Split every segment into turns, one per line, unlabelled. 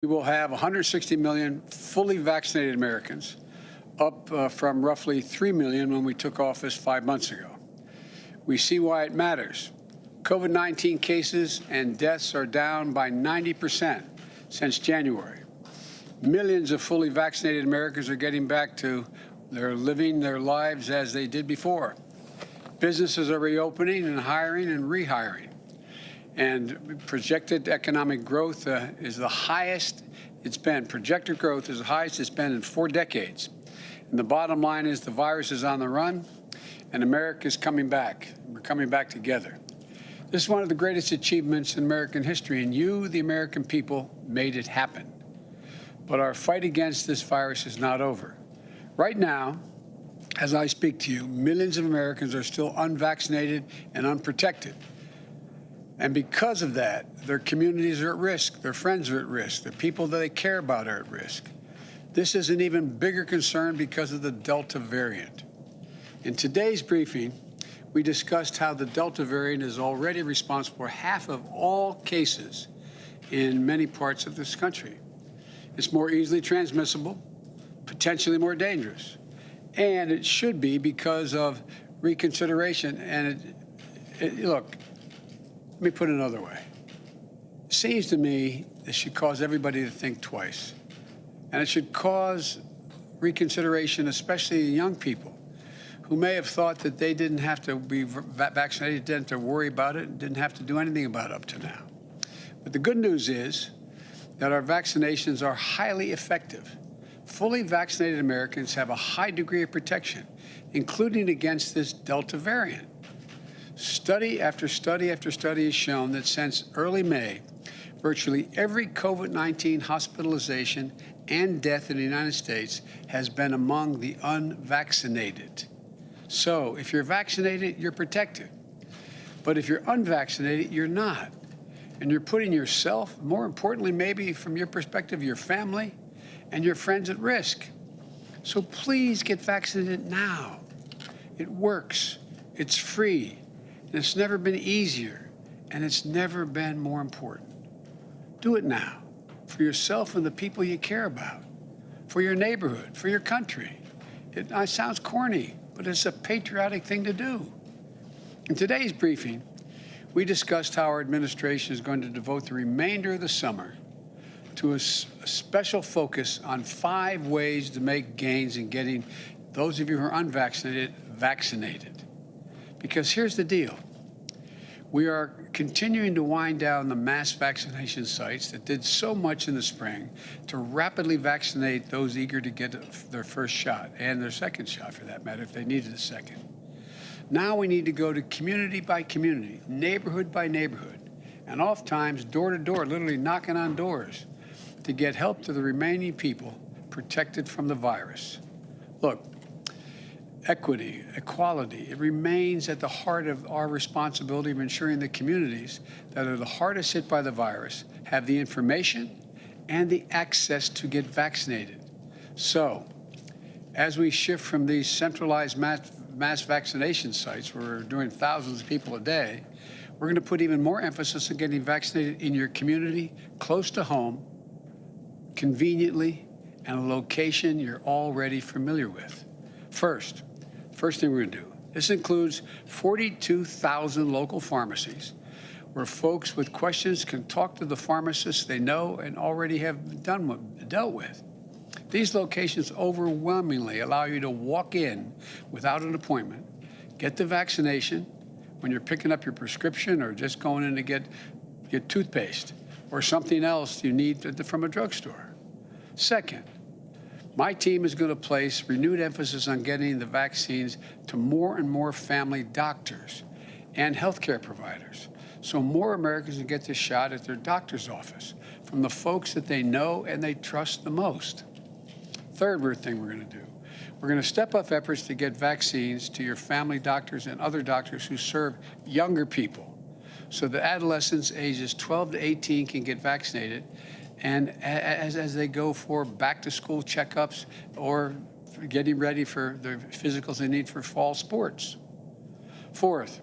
We will have 160 million fully vaccinated Americans, up from roughly 3 million when we took office 5 months ago. We see why it matters. COVID-19 cases and deaths are down by 90% since January. Millions of fully vaccinated Americans are getting back to living their lives as they did before. Businesses are reopening and hiring and rehiring. And projected economic growth is the highest it's been. Projected growth is the highest it's been in 4 decades. And the bottom line is the virus is on the run, and America is coming back. We're coming back together. This is one of the greatest achievements in American history, and you, the American people, made it happen. But our fight against this virus is not over. Right now, as I speak to you, millions of Americans are still unvaccinated and unprotected. And because of that, their communities are at risk, their friends are at risk, the people that they care about are at risk. This is an even bigger concern because of the Delta variant. In today's briefing, we discussed how the Delta variant is already responsible for half of all cases in many parts of this country. It's more easily transmissible, potentially more dangerous, and it should be because of reconsideration. And look, let me put it another way. It seems to me it should cause everybody to think twice. And it should cause reconsideration, especially young people who may have thought that they didn't have to be vaccinated, didn't have to worry about it, and didn't have to do anything about it up to now. But the good news is that our vaccinations are highly effective. Fully vaccinated Americans have a high degree of protection, including against this Delta variant. Study after study after study has shown that since early May, virtually every COVID-19 hospitalization and death in the United States has been among the unvaccinated. So if you're vaccinated, you're protected. But if you're unvaccinated, you're not. And you're putting yourself, more importantly, maybe from your perspective, your family and your friends at risk. So please get vaccinated now. It works. It's free. And it's never been easier, and it's never been more important. Do it now, for yourself and the people you care about, for your neighborhood, for your country. It sounds corny, but it's a patriotic thing to do. In today's briefing, we discussed how our administration is going to devote the remainder of the summer to a special focus on 5 ways to make gains in getting those of you who are unvaccinated vaccinated. Because here's the deal. We are continuing to wind down the mass vaccination sites that did so much in the spring to rapidly vaccinate those eager to get their first shot and their second shot, for that matter, if they needed a second. Now we need to go to community by community, neighborhood by neighborhood, and oftentimes door to door, literally knocking on doors, to get help to the remaining people protected from the virus. Look, equity, equality, it remains at the heart of our responsibility of ensuring the communities that are the hardest hit by the virus have the information and the access to get vaccinated. So, as we shift from these centralized mass vaccination sites where we're doing thousands of people a day, we're going to put even more emphasis on getting vaccinated in your community, close to home, conveniently, and a location you're already familiar with. First thing we're going to do, this includes 42,000 local pharmacies where folks with questions can talk to the pharmacists they know and already have dealt with. These locations overwhelmingly allow you to walk in without an appointment, get the vaccination when you're picking up your prescription or just going in to get your toothpaste or something else you need from a drugstore. Second, my team is going to place renewed emphasis on getting the vaccines to more and more family doctors and healthcare providers, so more Americans can get this shot at their doctor's office from the folks that they know and they trust the most. Third thing we're going to do, we're going to step up efforts to get vaccines to your family doctors and other doctors who serve younger people, so that adolescents ages 12 to 18 can get vaccinated, and as they go for back-to-school checkups or getting ready for the physicals they need for fall sports. Fourth,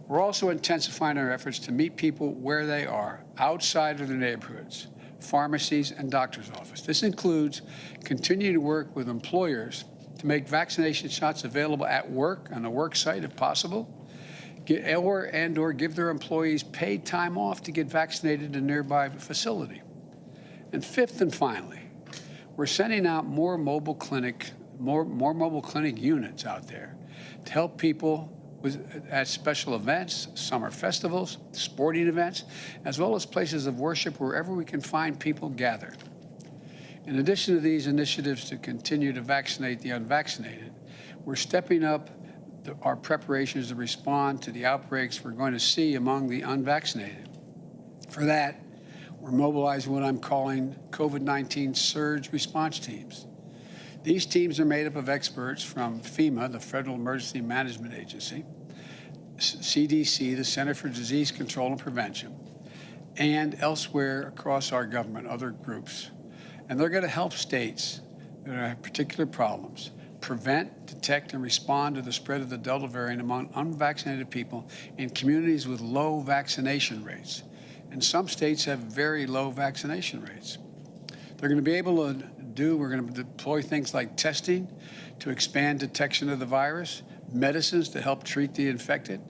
we're also intensifying our efforts to meet people where they are, outside of their neighborhoods, pharmacies, and doctor's office. This includes continuing to work with employers to make vaccination shots available at work, on the work site if possible, or give their employees paid time off to get vaccinated in a nearby facility. And fifth and finally, we're sending out more mobile clinic units out there to help people at special events, summer festivals, sporting events, as well as places of worship wherever we can find people gathered. In addition to these initiatives to continue to vaccinate the unvaccinated, we're stepping up our preparations to respond to the outbreaks we're going to see among the unvaccinated. For that, we're mobilizing what I'm calling COVID-19 surge response teams. These teams are made up of experts from FEMA, the Federal Emergency Management Agency, CDC, the Center for Disease Control and Prevention, and elsewhere across our government, other groups. And they're going to help states that have particular problems prevent, detect, and respond to the spread of the Delta variant among unvaccinated people in communities with low vaccination rates. And some states have very low vaccination rates. They're going to be able to we're going to deploy things like testing to expand detection of the virus, medicines to help treat the infected,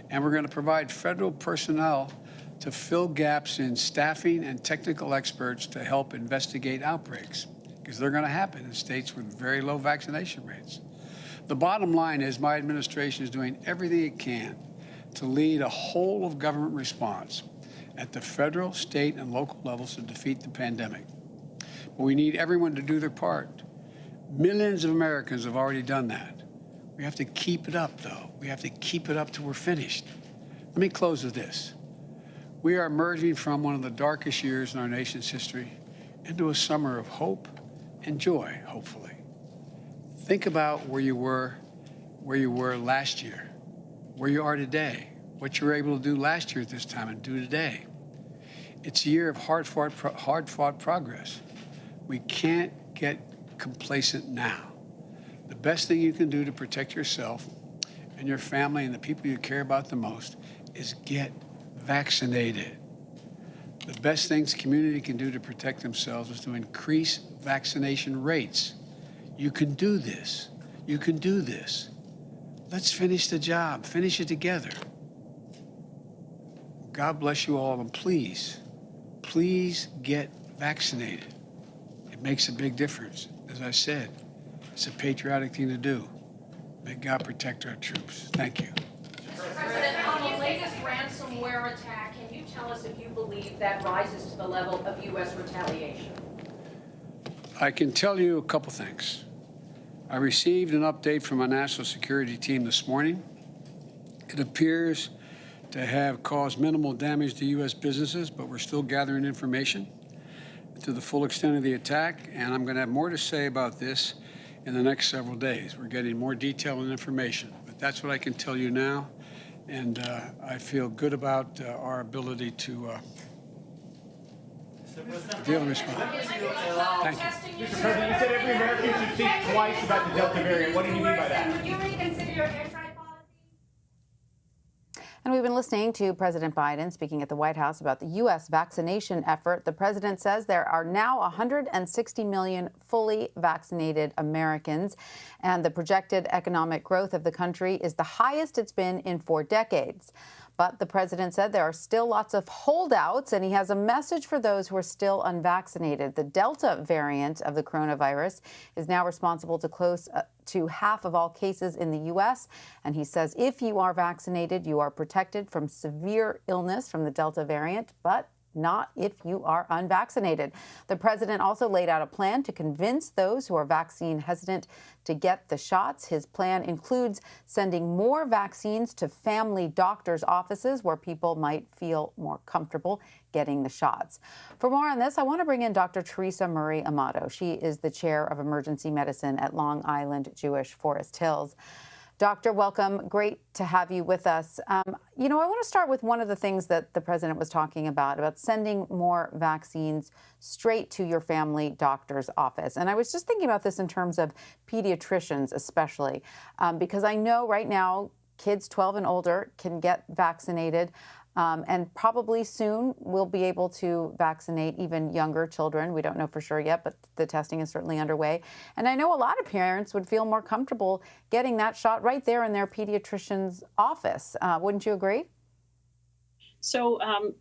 and we're going to provide federal personnel to fill gaps in staffing and technical experts to help investigate outbreaks, because they're going to happen in states with very low vaccination rates. The bottom line is my administration is doing everything it can to lead a whole of government response at the federal, state, and local levels to defeat the pandemic. But we need everyone to do their part. Millions of Americans have already done that. We have to keep it up, though. We have to keep it up till we're finished. Let me close with this. We are emerging from one of the darkest years in our nation's history into a summer of hope and joy, hopefully. Think about where you were last year, where you are today, what you were able to do last year at this time and do today. It's a year of hard-fought progress. We can't get complacent now. The best thing you can do to protect yourself and your family and the people you care about the most is get vaccinated. The best things community can do to protect themselves is to increase vaccination rates. You can do this. You can do this. Let's finish the job. Finish it together. God bless you all, and please get vaccinated. It makes a big difference. As I said, it's a patriotic thing to do. May God protect our troops. Thank you.
President, on the latest ransomware attack, can you tell us if you believe that rises to the level of U.S. retaliation?
I can tell you a couple things. I received an update from a national security team this morning. It appears to have caused minimal damage to U.S. businesses, but we're still gathering information to the full extent of the attack, and I'm going to have more to say about this in the next several days. We're getting more detail and information, but that's what I can tell you now, and I feel good about our ability to deal and respond. Thank you.
Mr. President, you said every American should think twice about the Delta variant. What do you mean by that?
Would you reconsider your air strike policy?
And we've been listening to President Biden speaking at the White House about the U.S. vaccination effort. The president says there are now 160 million fully vaccinated Americans, and the projected economic growth of the country is the highest it's been in 4 decades. But the president said there are still lots of holdouts, and he has a message for those who are still unvaccinated. The Delta variant of the coronavirus is now responsible to close to half of all cases in the U.S., and he says if you are vaccinated, you are protected from severe illness from the Delta variant, but not if you are unvaccinated. The president also laid out a plan to convince those who are vaccine hesitant to get the shots. His plan includes sending more vaccines to family doctors' offices where people might feel more comfortable getting the shots. For more on this, I want to bring in Dr. Teresa Murray Amato. She is the chair of emergency medicine at Long Island Jewish Forest Hills. Doctor, welcome. Great to have you with us. I want to start with one of the things that the president was talking about sending more vaccines straight to your family doctor's office. And I was just thinking about this in terms of pediatricians especially, because I know right now kids 12 and older can get vaccinated. And probably soon we'll be able to vaccinate even younger children. We don't know for sure yet, but the testing is certainly underway. And I know a lot of parents would feel more comfortable getting that shot right there in their pediatrician's office. Wouldn't you agree?
So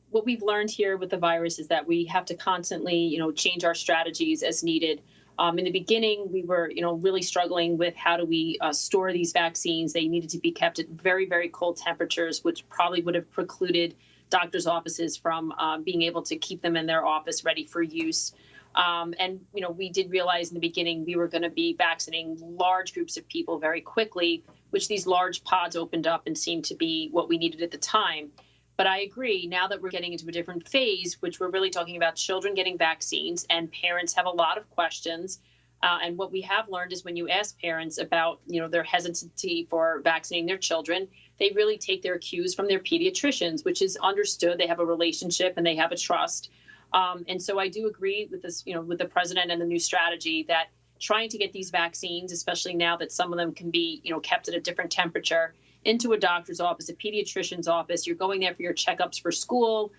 what we've learned here with the virus is that we have to constantly, change our strategies as needed. In the beginning, we were, really struggling with how do we store these vaccines. They needed to be kept at very, very cold temperatures, which probably would have precluded doctors' offices from being able to keep them in their office ready for use. And we did realize in the beginning we were going to be vaccinating large groups of people very quickly, which these large pods opened up and seemed to be what we needed at the time. But I agree, now that we're getting into a different phase, which we're really talking about children getting vaccines, and parents have a lot of questions. And what we have learned is when you ask parents about, their hesitancy for vaccinating their children, they really take their cues from their pediatricians, which is understood. They have a relationship and they have a trust. And so I do agree with this, with the president and the new strategy that trying to get these vaccines, especially now that some of them can be, kept at a different temperature, into a doctor's office, a pediatrician's office. You're going there for your checkups for school.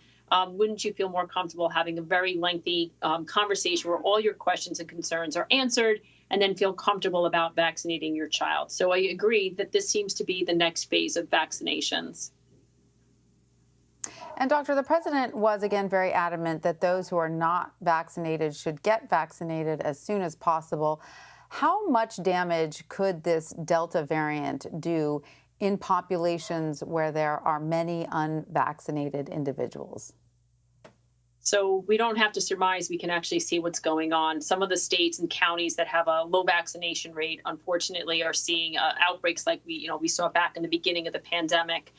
Wouldn't you feel more comfortable having a very lengthy conversation where all your questions and concerns are answered and then feel comfortable about vaccinating your child? So I agree that this seems to be the next phase of vaccinations.
And Doctor, the president was again very adamant that those who are not vaccinated should get vaccinated as soon as possible. How much damage could this Delta variant do in populations where there are many unvaccinated individuals?
So we don't have to surmise, we can actually see what's going on. Some of the states and counties that have a low vaccination rate, unfortunately, are seeing outbreaks like we saw back in the beginning of the pandemic,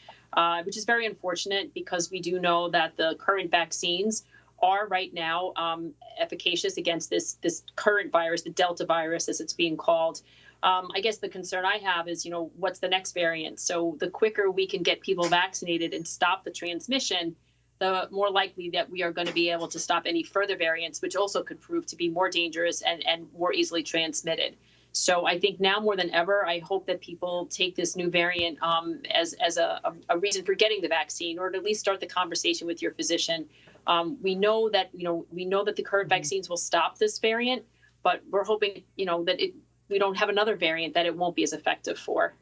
which is very unfortunate because we do know that the current vaccines are right now efficacious against this current virus, the Delta virus, as it's being called. I guess the concern I have is, what's the next variant? So the quicker we can get people vaccinated and stop the transmission, the more likely that we are going to be able to stop any further variants, which also could prove to be more dangerous and more easily transmitted. So I think now more than ever, I hope that people take this new variant as a reason for getting the vaccine, or to at least start the conversation with your physician. We know that the current vaccines will stop this variant, but we're hoping, that we don't have another variant that it won't be as effective for.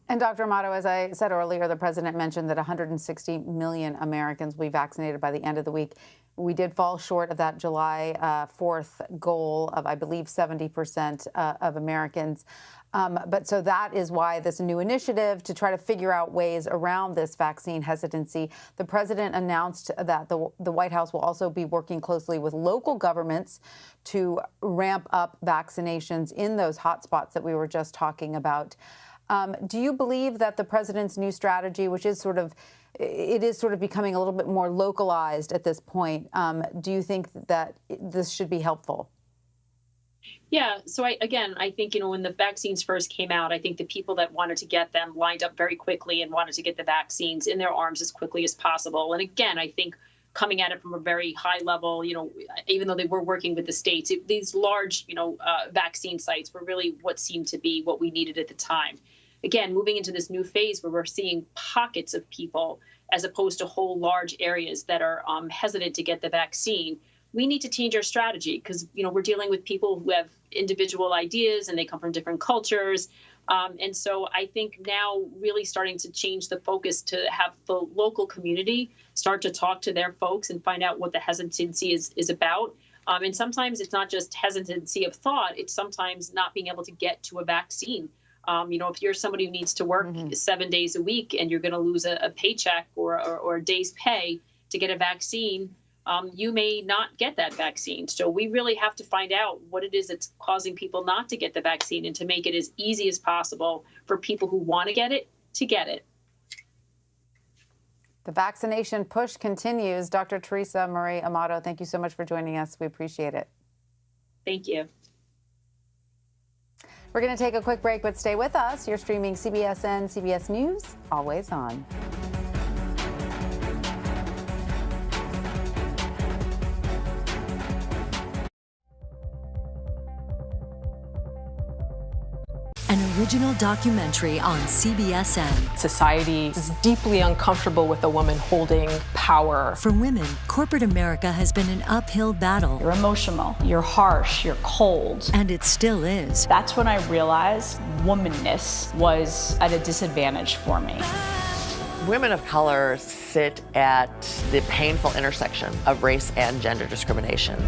And Dr. Amato, as I said earlier, the president mentioned that 160 million Americans will be vaccinated by the end of the week. We did fall short of that July 4th goal of, I believe, 70% of Americans. But so that is why this new initiative to try to figure out ways around this vaccine hesitancy. The president announced that the White House will also be working closely with local governments to ramp up vaccinations in those hotspots that we were just talking about. Do you believe that the president's new strategy, which is sort of becoming a little bit more localized at this point, do you think that this should be helpful?
Yeah. So I think, when the vaccines first came out, I think the people that wanted to get them lined up very quickly and wanted to get the vaccines in their arms as quickly as possible. And again, I think coming at it from a very high level, even though they were working with the states, these large, vaccine sites were really what seemed to be what we needed at the time. Again, moving into this new phase where we're seeing pockets of people as opposed to whole large areas that are hesitant to get the vaccine, we need to change our strategy because, we're dealing with people who have individual ideas and they come from different cultures. And so I think now really starting to change the focus to have the local community start to talk to their folks and find out what the hesitancy is about. And sometimes it's not just hesitancy of thought, it's sometimes not being able to get to a vaccine. If you're somebody who needs to work 7 days a week and you're going to lose a paycheck or a day's pay to get a vaccine, you may not get that vaccine. So we really have to find out what it is that's causing people not to get the vaccine and to make it as easy as possible for people who want to get it to get it.
The vaccination push continues. Dr. Teresa Marie Amato, thank you so much for joining us. We appreciate it.
Thank you.
We're going to take a quick break, but stay with us. You're streaming CBSN, CBS News, always on.
an original documentary on CBSN.
Society is deeply uncomfortable with a woman holding power.
For women, corporate America has been an uphill battle.
You're emotional, you're harsh, you're cold.
And it still is.
That's when I realized womanness was at a disadvantage for me.
Women of color sit at the painful intersection of race and gender discrimination.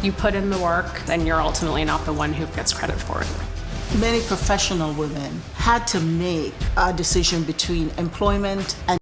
You put in the work, and you're ultimately not the one who gets credit for it.
Many professional women had to make a decision between employment and